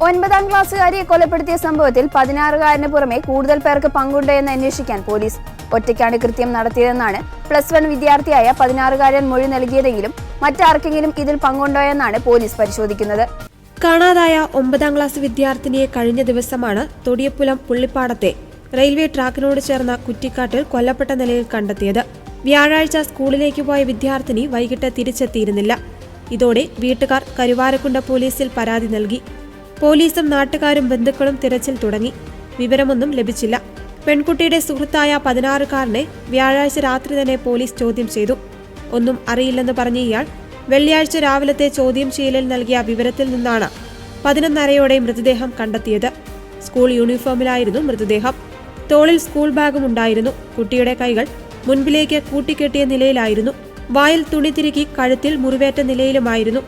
9ാം ക്ലാസ്സുകാരിയെ കൊലപ്പെടുത്തിയ സംഭവത്തിൽ 16-കാരന് പുറമെ കൂടുതൽ പേർക്ക് പങ്കുണ്ടോ എന്ന് അന്വേഷിക്കാൻ പോലീസ്. ഒറ്റയ്ക്കാണ് കൃത്യം നടത്തിയതെന്നാണ് +1 വിദ്യാർത്ഥിയായ 16-കാരൻ മൊഴി നൽകിയതെങ്കിലും മറ്റാർക്കെങ്കിലും ഇതിൽ പങ്കുണ്ടോ എന്നാണ് പോലീസ് പരിശോധിക്കുന്നത്. കാണാതായ 9ാം ക്ലാസ് വിദ്യാർത്ഥിനിയെ കഴിഞ്ഞ ദിവസമാണ് തൊടിയപ്പുലം പുള്ളിപ്പാടത്തെ റെയിൽവേ ട്രാക്കിനോട് ചേർന്ന കുറ്റിക്കാട്ടിൽ കൊല്ലപ്പെട്ട നിലയിൽ കണ്ടെത്തിയത്. വ്യാഴാഴ്ച സ്കൂളിലേക്ക് പോയ വിദ്യാർത്ഥിനി വൈകിട്ട് തിരിച്ചെത്തിയിരുന്നില്ല. ഇതോടെ വീട്ടുകാർ കരുവാരക്കുണ്ട് പോലീസിൽ പരാതി നൽകി. പോലീസും നാട്ടുകാരും ബന്ധുക്കളും തിരച്ചിൽ തുടങ്ങി. വിവരമൊന്നും ലഭിച്ചില്ല. പെൺകുട്ടിയുടെ സുഹൃത്തായ 16-കാരനെ വ്യാഴാഴ്ച രാത്രി തന്നെ പോലീസ് ചോദ്യം ചെയ്തു. ഒന്നും അറിയില്ലെന്ന് പറഞ്ഞ ഇയാൾ വെള്ളിയാഴ്ച രാവിലത്തെ ചോദ്യം ചെയ്യലിൽ നൽകിയ വിവരത്തിൽ നിന്നാണ് 11:30 മൃതദേഹം കണ്ടെത്തിയത്. സ്കൂൾ യൂണിഫോമിലായിരുന്നു മൃതദേഹം. തോളിൽ സ്കൂൾ ബാഗും ഉണ്ടായിരുന്നു. കുട്ടിയുടെ കൈകൾ മുൻപിലേക്ക് കൂട്ടിക്കെട്ടിയ നിലയിലായിരുന്നു. വായിൽ തുണി തിരുകി കഴുത്തിൽ മുറിവേറ്റ നിലയിലുമായിരുന്നു.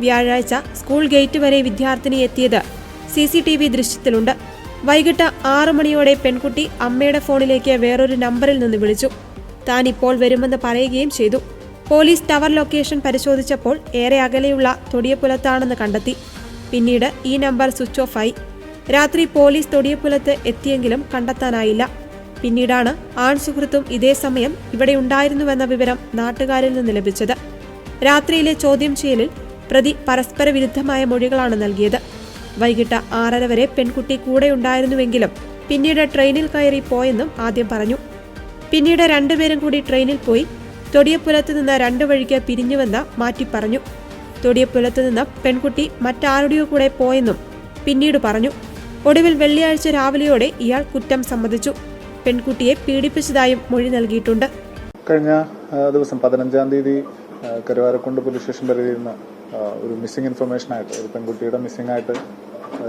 വ്യാഴാഴ്ച സ്കൂൾ ഗേറ്റ് വരെ വിദ്യാർത്ഥിനി എത്തിയത് CCTV ദൃശ്യത്തിലുണ്ട്. വൈകിട്ട് 6 മണിയോടെ പെൺകുട്ടി അമ്മയുടെ ഫോണിലേക്ക് വേറൊരു നമ്പറിൽ നിന്ന് വിളിച്ചു. താൻ ഇപ്പോൾ വരുമെന്ന് പറയുകയും ചെയ്തു. പോലീസ് ടവർ ലൊക്കേഷൻ പരിശോധിച്ചപ്പോൾ ഏറെ അകലെയുള്ള തൊടിയപ്പുലത്താണെന്ന് കണ്ടെത്തി. പിന്നീട് ഈ നമ്പർ സ്വിച്ച് ഓഫ് ആയി. രാത്രി പോലീസ് തൊടിയപ്പുലത്ത് എത്തിയെങ്കിലും കണ്ടെത്താനായില്ല. പിന്നീടാണ് ആൺസുഹൃത്തും ഇതേ സമയം ഇവിടെ ഉണ്ടായിരുന്നുവെന്ന വിവരം നാട്ടുകാരിൽ നിന്ന് ലഭിച്ചത്. രാത്രിയിലെ ചോദ്യം ചെയ്യലിൽ പ്രതി പരസ്പര വിരുദ്ധമായ മൊഴികളാണ് നൽകിയത്. വൈകിട്ട് 6:30 വരെ പെൺകുട്ടി കൂടെയുണ്ടായിരുന്നുവെങ്കിലും പിന്നീട് ട്രെയിനിൽ കയറി പോയെന്നും ആദ്യം പറഞ്ഞു. പിന്നീട് രണ്ടുപേരും കൂടി ട്രെയിനിൽ പോയി തൊടിയപ്പുലത്ത് നിന്ന് 2 വഴിക്ക് പിരിഞ്ഞുവെന്ന് മാറ്റി പറഞ്ഞു. തൊടിയപ്പുലത്ത് നിന്ന് പെൺകുട്ടി മറ്റാരുടെയോ കൂടെ പോയെന്നും പിന്നീട് പറഞ്ഞു. ഒടുവിൽ വെള്ളിയാഴ്ച രാവിലെയോടെ ഇയാൾ കുറ്റം സമ്മതിച്ചു. പെൺകുട്ടിയെ പീഡിപ്പിച്ചതായും മൊഴി നൽകിയിട്ടുണ്ട്. കഴിഞ്ഞ ദിവസം 15-ാം തീയതി കരുവാരക്കുണ്ട് പോലീസ് സ്റ്റേഷൻ പരിധിയിൽ നിന്ന് ഒരു മിസ്സിംഗ് ഇൻഫർമേഷനായിട്ട് ഒരു പെൺകുട്ടിയുടെ മിസ്സിംഗ് ആയിട്ട്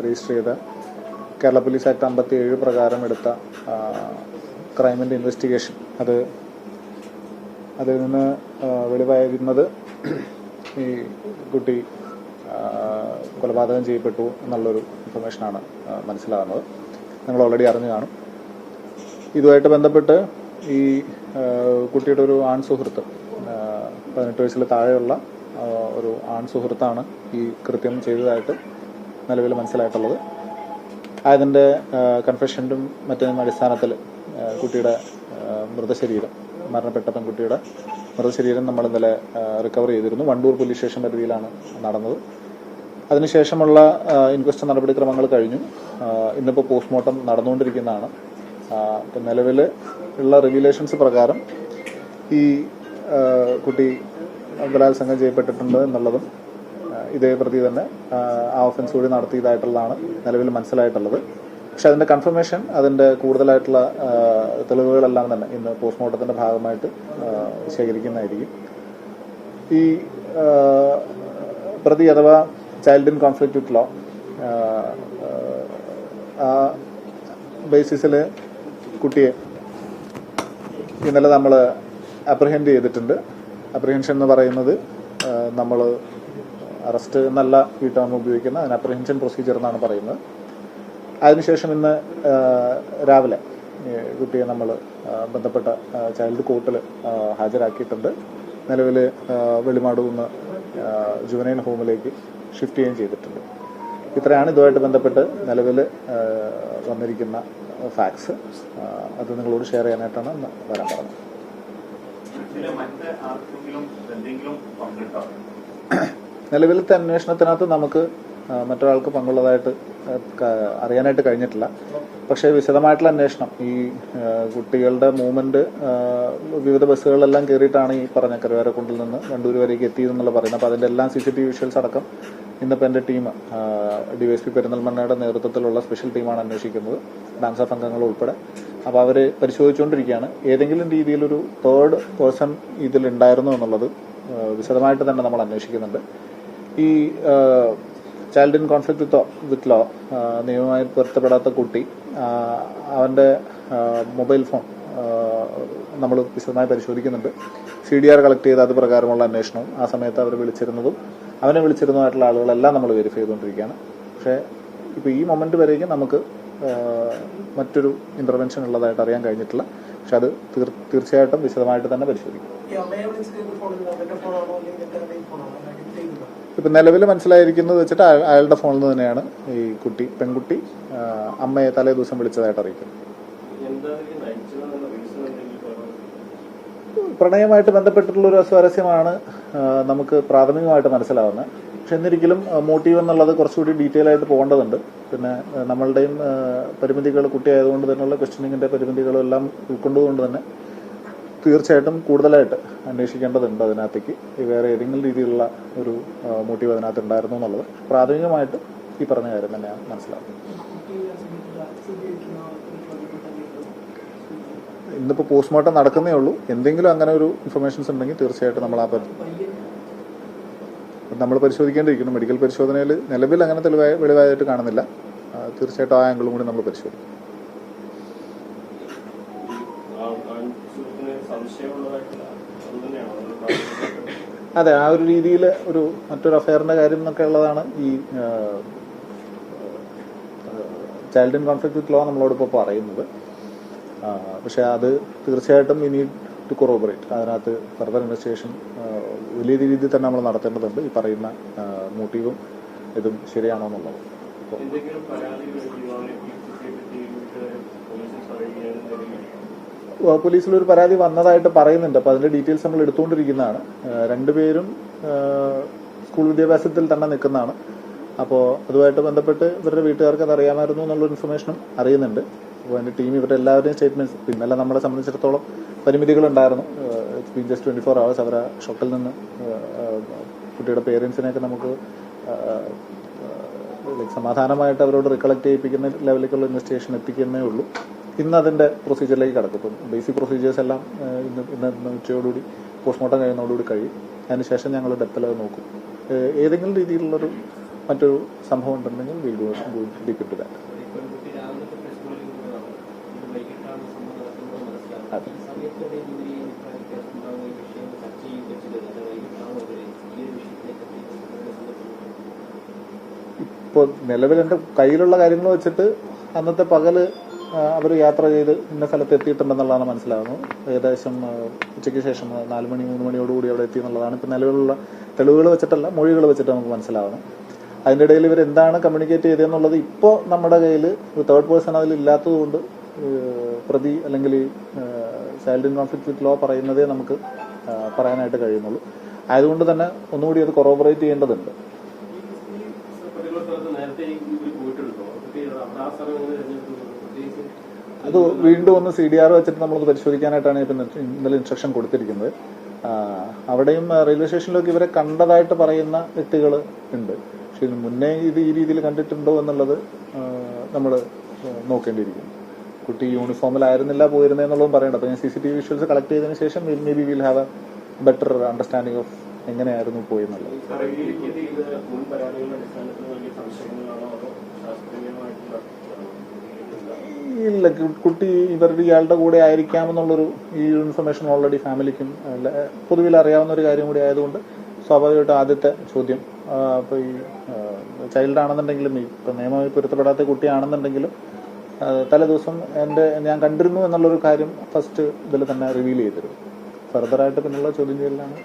രജിസ്റ്റർ ചെയ്ത കേരള പോലീസ് ആക്ട് 57 പ്രകാരം എടുത്ത ക്രൈമിൻ്റെ ഇൻവെസ്റ്റിഗേഷൻ അതിൽ നിന്ന് വെളിവായിരുന്നത് ഈ കുട്ടി കൊലപാതകം ചെയ്യപ്പെട്ടു എന്നുള്ളൊരു ഇൻഫർമേഷനാണ് മനസ്സിലാകുന്നത്. നിങ്ങൾ ഓൾറെഡി അറിഞ്ഞു കാണും. ഇതുമായിട്ട് ബന്ധപ്പെട്ട് ഈ കുട്ടിയുടെ ഒരു ആൺ സുഹൃത്ത് 18 വയസ്സിൽ താഴെയുള്ള ഒരു ആൺ സുഹൃത്താണ് ഈ കൃത്യം ചെയ്തതായിട്ട് നിലവിൽ മനസ്സിലായിട്ടുള്ളത്. അതിൻ്റെ കൺഫെഷനും മറ്റും അടിസ്ഥാനത്തിൽ കുട്ടിയുടെ മരണപ്പെട്ട പെൺകുട്ടിയുടെ മൃതശരീരം നമ്മൾ ഇന്നലെ റിക്കവർ ചെയ്തിരുന്നു. വണ്ടൂർ പോലീസ് സ്റ്റേഷൻ പരിധിയിലാണ് നടന്നത്. അതിനുശേഷമുള്ള ഇൻക്വസ്റ്റ് നടപടിക്രമങ്ങൾ കഴിഞ്ഞു. ഇന്നിപ്പോൾ പോസ്റ്റ്മോർട്ടം നടന്നുകൊണ്ടിരിക്കുന്നതാണ്. നിലവിൽ ഉള്ള റെഗുലേഷൻസ് പ്രകാരം ഈ കുട്ടി ബലാത്സംഗം ചെയ്യപ്പെട്ടിട്ടുണ്ട് എന്നുള്ളതും ഇതേ പ്രതി തന്നെ ആ ഒഫൻസ് കൂടി നടത്തിയതായിട്ടുള്ളതാണ് നിലവിൽ മനസ്സിലായിട്ടുള്ളത്. പക്ഷെ അതിന്റെ കൺഫർമേഷൻ, അതിന്റെ കൂടുതലായിട്ടുള്ള തെളിവുകളെല്ലാം തന്നെ ഇന്ന് പോസ്റ്റ്മോർട്ടത്തിന്റെ ഭാഗമായിട്ട് ശേഖരിക്കുന്നതായിരിക്കും. ഈ പ്രതി അഥവാ child in conflict with law ആ ബേസിസിൽ കുട്ടിയെ ഇന്നലെ നമ്മൾ അപ്രിഹെൻഡ് ചെയ്തിട്ടുണ്ട്. അപ്രിഹെൻഷൻ എന്ന് പറയുന്നത് നമ്മൾ അറസ്റ്റ് എന്നല്ല ഈ ടേം ഉപയോഗിക്കുന്ന, അതിന് അപ്രിഹെൻഷൻ പ്രൊസീജിയർ എന്നാണ് പറയുന്നത്. അതിനുശേഷം ഇന്ന് രാവിലെ കുട്ടിയെ നമ്മൾ ബന്ധപ്പെട്ട ചൈൽഡ് കോർട്ടിൽ ഹാജരാക്കിയിട്ടുണ്ട്. നിലവിൽ വെളിമാടുകുന്ന് ജുവനൈൽ ഹോമിലേക്ക് ഷിഫ്റ്റ് ചെയ്യുകയും ചെയ്തിട്ടുണ്ട്. ഇത്രയാണ് ഇതുമായിട്ട് ബന്ധപ്പെട്ട് നിലവിൽ വന്നിരിക്കുന്ന ഫാക്ട്സ്. അത് നിങ്ങളോട് ഷെയർ ചെയ്യാനായിട്ടാണ് വരാൻ പറഞ്ഞത്. നിലവിലത്തെ അന്വേഷണത്തിനകത്ത് നമുക്ക് മറ്റൊരാൾക്ക് പങ്കുള്ളതായിട്ട് അറിയാനായിട്ട് കഴിഞ്ഞിട്ടില്ല. പക്ഷേ വിശദമായിട്ടുള്ള അന്വേഷണം, ഈ കുട്ടികളുടെ മൂവ്മെന്റ് വിവിധ ബസ്സുകളിലെല്ലാം കയറിയിട്ടാണ് ഈ പറഞ്ഞ കരുവാരക്കുണ്ടിൽ നിന്ന് വണ്ടൂർ വരേക്ക് എത്തിയതെന്നുള്ള പറയുന്നത്. അപ്പോൾ അതിന്റെ എല്ലാം CCTV വിഷ്വൽസ് അടക്കം ഇന്നിപ്പോൾ എൻ്റെ ടീം DYSP പെരിന്തൽമണ്ണയുടെ നേതൃത്വത്തിലുള്ള സ്പെഷ്യൽ ടീമാണ് അന്വേഷിക്കുന്നത്, ഡാൻസ് ഓഫ് അംഗങ്ങൾ ഉൾപ്പെടെ. അപ്പോൾ അവർ പരിശോധിച്ചുകൊണ്ടിരിക്കുകയാണ്. ഏതെങ്കിലും രീതിയിലൊരു തേർഡ് പേഴ്സൺ ഇതിലുണ്ടായിരുന്നു എന്നുള്ളത് വിശദമായിട്ട് തന്നെ നമ്മൾ അന്വേഷിക്കുന്നുണ്ട്. ഈ child in conflict with law നിയമവുമായി പൊരുത്തപ്പെടാത്ത കുട്ടി, അവന്റെ മൊബൈൽ ഫോൺ നമ്മൾ വിശദമായി പരിശോധിക്കുന്നുണ്ട്. CDR കളക്ട് ചെയ്ത് അത് പ്രകാരമുള്ള അന്വേഷണവും ആ സമയത്ത് അവർ വിളിച്ചിരുന്നതും അവനെ വിളിച്ചിരുന്നതായിട്ടുള്ള ആളുകളെല്ലാം നമ്മൾ വെരിഫൈ ചെയ്തുകൊണ്ടിരിക്കുകയാണ്. പക്ഷേ ഇപ്പോൾ ഈ മൊമെന്റ് വരേക്കും നമുക്ക് മറ്റൊരു ഇന്റർവെൻഷൻ ഉള്ളതായിട്ട് അറിയാൻ കഴിഞ്ഞിട്ടില്ല. പക്ഷെ അത് തീർച്ചയായിട്ടും വിശദമായിട്ട് തന്നെ പരിശോധിക്കും. ഇപ്പം നിലവിൽ മനസ്സിലായിരിക്കുന്നത് വെച്ചിട്ട് അയാളുടെ ഫോണിൽ നിന്ന് തന്നെയാണ് ഈ പെൺകുട്ടി അമ്മയെ തലേ ദിവസം വിളിച്ചതായിട്ട് അറിയിക്കുന്നത്. പ്രണയമായിട്ട് ബന്ധപ്പെട്ടിട്ടുള്ള ഒരു സ്വാരസ്യമാണ് നമുക്ക് പ്രാഥമികമായിട്ട് മനസ്സിലാവുന്നത്. പക്ഷെ എന്നിരിക്കലും മോട്ടീവ് എന്നുള്ളത് കുറച്ചുകൂടി ഡീറ്റെയിൽ ആയിട്ട് പോകേണ്ടതുണ്ട്. പിന്നെ നമ്മളുടെയും പരിമിതികൾ, കുട്ടിയായതുകൊണ്ട് തന്നെയുള്ള ക്വസ്റ്റ്യനിങ്ങിന്റെ പരിമിതികളും എല്ലാം ഉൾക്കൊണ്ടുകൊണ്ട് തന്നെ തീർച്ചയായിട്ടും കൂടുതലായിട്ട് അന്വേഷിക്കേണ്ടതുണ്ട് അതിനകത്തേക്ക്. വേറെ ഏതെങ്കിലും രീതിയിലുള്ള ഒരു മോട്ടീവ് അതിനകത്ത് ഉണ്ടായിരുന്നു എന്നുള്ളത് പ്രാഥമികമായിട്ട് ഈ പറഞ്ഞ കാര്യം തന്നെയാണ് മനസ്സിലാവുന്നത്. ഇന്നിപ്പോൾ പോസ്റ്റ്മോർട്ടം നടക്കുന്നേ ഉള്ളൂ. എന്തെങ്കിലും അങ്ങനെ ഒരു ഇൻഫർമേഷൻസ് ഉണ്ടെങ്കിൽ തീർച്ചയായിട്ടും നമ്മൾ പരിശോധിക്കേണ്ടിയിരിക്കുന്നു. മെഡിക്കൽ പരിശോധനയിൽ നിലവിൽ അങ്ങനെ വെളിവായിട്ട് കാണുന്നില്ല. തീർച്ചയായിട്ടും ആ ആംഗിളും കൂടി നമ്മൾ പരിശോധിക്കും. അതെ, ആ ഒരു രീതിയിൽ മറ്റൊരു അഫയറിന്റെ കാര്യം എന്നൊക്കെ ഉള്ളതാണ് ഈ child in conflict with law നമ്മളോടിപ്പോൾ പറയുന്നത്. പക്ഷെ അത് തീർച്ചയായിട്ടും ഇനി ടു കൊറോബറേറ്റ്, അതിനകത്ത് ഫർദർ ഇൻവെസ്റ്റിഗേഷൻ വലിയ രീതിയിൽ തന്നെ നമ്മൾ നടത്തേണ്ടതുണ്ട്. ഈ പറയുന്ന മോട്ടീവും ഇതും ശരിയാണോ എന്നുള്ളത്. പോലീസിലൊരു പരാതി വന്നതായിട്ട് പറയുന്നുണ്ട്. അപ്പോൾ അതിന്റെ ഡീറ്റെയിൽസ് നമ്മൾ എടുത്തുകൊണ്ടിരിക്കുന്നതാണ്. രണ്ടുപേരും സ്കൂൾ വിദ്യാഭ്യാസത്തിൽ തന്നെ നിൽക്കുന്നതാണ്. അപ്പോൾ അതുമായിട്ട് ബന്ധപ്പെട്ട് ഇവരുടെ വീട്ടുകാർക്ക് അത് അറിയാമായിരുന്നു എന്നുള്ള ഇൻഫർമേഷനും അറിയുന്നുണ്ട്. അപ്പോൾ അതിന്റെ ടീം ഇവരുടെ എല്ലാവരുടെയും സ്റ്റേറ്റ്മെന്റ്സ്, പിന്നല്ല നമ്മളെ സംബന്ധിച്ചിടത്തോളം പരിമിതികളുണ്ടായിരുന്നു. It's been just 24 hours. അവരെ ഷോക്കിൽ നിന്ന് കുട്ടിയുടെ പേരൻസിനെയൊക്കെ നമുക്ക് സമാധാനമായിട്ട് അവരോട് റിക്കളക്ട് ചെയ്യിപ്പിക്കുന്ന ലെവലിലേക്കുള്ള ഇൻവെസ്റ്റിഗേഷൻ എത്തിക്കുന്നേ ഉള്ളൂ. ഇന്ന് അതിന്റെ പ്രൊസീജിയറിലേക്ക് കടക്കും. ഇപ്പം ബേസിക് പ്രൊസീജിയേഴ്സ് എല്ലാം ഇന്ന് ഉച്ചയോടുകൂടി പോസ്റ്റ്മോർട്ടം കഴിയുന്നതോടുകൂടി കഴിയും. അതിനുശേഷം ഞങ്ങൾ ഡെപ്തിൽ അത് നോക്കും. ഏതെങ്കിലും രീതിയിലുള്ളൊരു മറ്റൊരു സംഭവം ഉണ്ടെങ്കിൽ will go deep into that. ഇപ്പോൾ നിലവിൽ എൻ്റെ കയ്യിലുള്ള കാര്യങ്ങൾ വെച്ചിട്ട് അന്നത്തെ പകല് അവർ യാത്ര ചെയ്ത് ഇന്ന സ്ഥലത്ത് എത്തിയിട്ടുണ്ടെന്നുള്ളതാണ് മനസ്സിലാകുന്നത്. ഏകദേശം ഉച്ചയ്ക്ക് ശേഷം 4 മണി 3 മണിയോടുകൂടി അവിടെ എത്തി എന്നുള്ളതാണ് ഇപ്പം നിലവിലുള്ള തെളിവുകൾ വെച്ചിട്ടല്ല, മൊഴികൾ വെച്ചിട്ട് നമുക്ക് മനസ്സിലാവുന്നത്. അതിൻ്റെ ഇടയിൽ ഇവർ എന്താണ് കമ്മ്യൂണിക്കേറ്റ് ചെയ്തതെന്നുള്ളത് ഇപ്പോൾ നമ്മുടെ കയ്യിൽ ഒരു തേർഡ് പേഴ്സൺ അതിലില്ലാത്തത് കൊണ്ട് പ്രതി അല്ലെങ്കിൽ child in conflict with law പറയുന്നതേ നമുക്ക് പറയാനായിട്ട് കഴിയുന്നുള്ളൂ. ആയതുകൊണ്ട് തന്നെ ഒന്നുകൂടി അത് കൊറോബറേറ്റ് ചെയ്യേണ്ടതുണ്ട്. അത് വീണ്ടും ഒന്ന് CDR വെച്ചിട്ട് നമ്മളത് പരിശോധിക്കാനായിട്ടാണ് ഇപ്പം ഇന്നലെ ഇൻസ്ട്രക്ഷൻ കൊടുത്തിരിക്കുന്നത്. അവിടെയും റെയിൽവേ സ്റ്റേഷനിലൊക്കെ ഇവരെ കണ്ടതായിട്ട് പറയുന്ന വ്യക്തികൾ ഉണ്ട്. പക്ഷെ ഇതിന് മുന്നേ ഇത് ഈ രീതിയിൽ കണ്ടിട്ടുണ്ടോ എന്നുള്ളത് നമ്മൾ നോക്കേണ്ടിയിരിക്കും. കുട്ടി യൂണിഫോമിലായിരുന്നില്ല പോയിരുന്നെന്നുള്ളതും പറയേണ്ടത്. അപ്പോൾ ഞാൻ CCTV വിഷ്വൽസ് കളക്ട് ചെയ്തതിനു ശേഷം may be will have A better understanding of എങ്ങനെയായിരുന്നു പോയെന്നുള്ളത്. ഇല്ല, കുട്ടി ഇയാളുടെ കൂടെ ആയിരിക്കാമെന്നുള്ളൊരു ഈ ഇൻഫർമേഷൻ ഓൾറെഡി ഫാമിലിക്കും പൊതുവിൽ അറിയാവുന്ന ഒരു കാര്യം കൂടി ആയതുകൊണ്ട് സ്വാഭാവികമായിട്ട് ആദ്യത്തെ ചോദ്യം ഇപ്പോൾ ഈ ചൈൽഡ് ആണെന്നുണ്ടെങ്കിലും ഇപ്പം നിയമമായി പൊരുത്തപ്പെടാത്ത കുട്ടിയാണെന്നുണ്ടെങ്കിലും തലേ ദിവസം ഞാൻ കണ്ടിരുന്നു എന്നുള്ളൊരു കാര്യം ഫസ്റ്റ് ഇതിൽ തന്നെ റിവീൽ ചെയ്തിരുന്നു. ഫർദറായിട്ട് പിന്നുള്ള ചോദ്യം ചെയ്യലാണ്.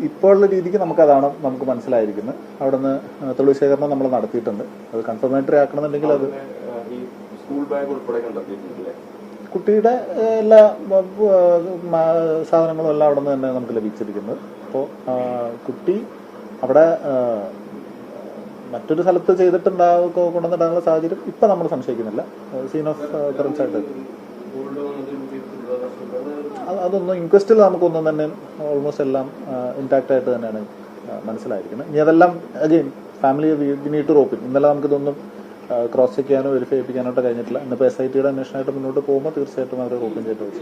ഇപ്പോഴുള്ള രീതിക്ക് നമുക്കതാണ് നമുക്ക് മനസ്സിലായിരിക്കുന്നത്. അവിടെ നിന്ന് തെളിവ് ശേഖരണം നമ്മൾ നടത്തിയിട്ടുണ്ട്. അത് കൺഫർമേറ്ററി ആക്കണമെന്നുണ്ടെങ്കിൽ അത് സ്കൂൾ ബാഗ് ഉൾപ്പെടെ കണ്ടെത്തിയിട്ടില്ലേ? കുട്ടിയുടെ എല്ലാ സാധനങ്ങളും എല്ലാം അവിടെ നിന്ന് തന്നെ നമുക്ക് ലഭിച്ചിരിക്കുന്നത്. അപ്പോൾ കുട്ടി അവിടെ മറ്റൊരു സ്ഥലത്ത് കൊണ്ടുവന്നിടാനുള്ള സാഹചര്യം ഇപ്പം നമ്മൾ സംശയിക്കുന്നില്ല. സീൻ ഓഫ് കറൻസ് ആയിട്ട് അതൊന്നും ഇൻക്വസ്റ്റിൽ നമുക്കൊന്നും തന്നെ ഓൾമോസ്റ്റ് എല്ലാം ഇൻടാക്ട് ആയിട്ട് തന്നെയാണ് മനസ്സിലായിരിക്കുന്നത്. ഇനി അതെല്ലാം അഗെയിൻ ഫാമിലി നീട്ട് റോപ്പിൻ. ഇന്നലെ നമുക്കിതൊന്നും ക്രോസ് ചെക്ക് ചെയ്യാനോ വെരിഫൈ ചെയ്യിപ്പിക്കാനോട്ടോ കഴിഞ്ഞിട്ടില്ല. ഇന്നിപ്പോൾ SITയുടെ അന്വേഷണമായിട്ട് മുന്നോട്ട് പോകുമ്പോൾ തീർച്ചയായിട്ടും അവരെ റോപ്പിൻ ചെയ്ത് വെച്ചു.